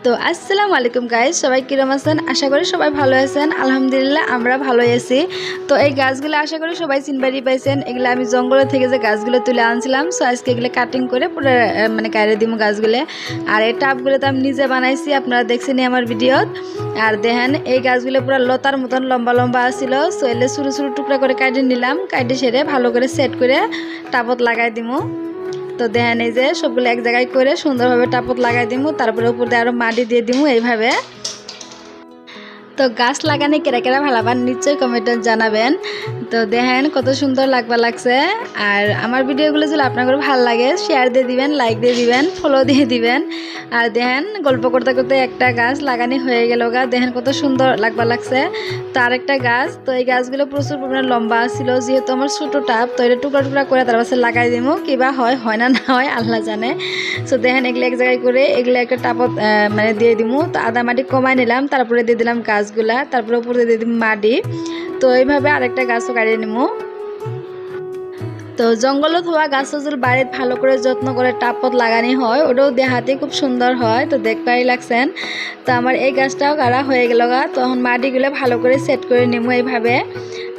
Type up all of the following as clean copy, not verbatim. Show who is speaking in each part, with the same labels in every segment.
Speaker 1: তো আসসালামু আলাইকুম গাইস, সবাই কিরম আছেন? আশা করি সবাই ভালো আছেন। আলহামদুলিল্লাহ আমরা ভালোই আছি। তো এই গাছগুলো আশা করি সবাই চিনবারই পাইছেন। এগুলো আমি জঙ্গল থেকে যে গাছগুলো তুলে আনছিলাম, সো আজকে এগুলো কাটিং করে পুরো মানে কাইরে দিব গাছগুলো। আর এই টাবগুলো তো আমি নিজে বানাইছি, আপনারা দেখছেনই আমার ভিডিওত। আর দেখেন এই গাছগুলো পুরো লতার মতন লম্বা লম্বা আছিল, সো এলে ছোটো ছোটো টুকরা করে কাটে নিলাম, কাটে সেরে ভালো করে সেট করে টাবত লাগাই দিব। তো দেখেন এই যে সবগুলো এক জায়গায় করে সুন্দরভাবে টাপত লাগাই দিমু, তারপরে উপর দিয়ে আরো মাটি দিয়ে দিমু এইভাবে। তো গাছ লাগানে কেরা কেরা ভালাবান নিশ্চয়ই কমেন্টে জানাবেন। তো দেখেন কত সুন্দর লাগছে। আর আমার ভিডিওগুলো যদি আপনাদের ভালো লাগে শেয়ার দিয়ে দিবেন, লাইক দিয়ে দিবেন, ফলো দিয়ে দিবেন। আর দেখেন গল্প করতে করতে একটা গাছ লাগানি হয়ে গেল গা, দেখেন কত সুন্দর লাগছে। তো আরেকটা গাছ, তো এই গাছগুলো প্রচুর পরিমাণে লম্বা ছিল, যেহেতু আমার ছোটো টাপ, তো এটা টুকরা টুকরা করে তার পাশে লাগাই দিমু, কিবা হয় না হয় আল্লাহ জানে। সো দেখেন এগুলো এক জায়গায় করে এগুলো একটা টাপত মানে দিয়ে দিমু। তো আদা মাটি কমাই নিলাম, তারপরে দিয়ে দিলাম গাছগুলা, তারপরে উপরে দিয়ে দিম মাটি। তো এইভাবে আরেকটা গাছও কাটিয়ে নিমু। তো জঙ্গলত হওয়া গাছ যদি বাড়িতে ভালো করে যত্ন করে টাপত লাগানি হয়, ওটাও দেখাতে খুব সুন্দর হয়। তো দেখতেই লাগছেন। তো আমার এই গাছটাও গাড়া হয়ে গেল গা, তখন মাটিগুলো ভালো করে সেট করে নিমু এইভাবে।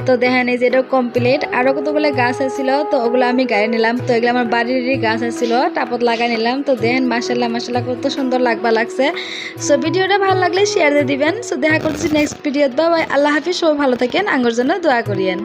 Speaker 1: তো দেখেন এই যে এটাও কমপ্লিট। আরও কতগুলো গাছ আছিল, তো ওগুলো আমি গাড়ি নিলাম। তো এগুলো আমার বাড়িরই গাছ আছিল, টাপত লাগাই নিলাম। তো দেখেন মাশাল্লাহ কত সুন্দর লাগছে। সো ভিডিওটা ভালো লাগলে শেয়ার দিয়ে দিবেন। সো দেখা করতেছি নেক্সট ভিডিওত। বাই, আল্লাহ হাফিজ, সবাই ভালো থাকেন, আঙ্গর জন্য দোয়া করিয়েন।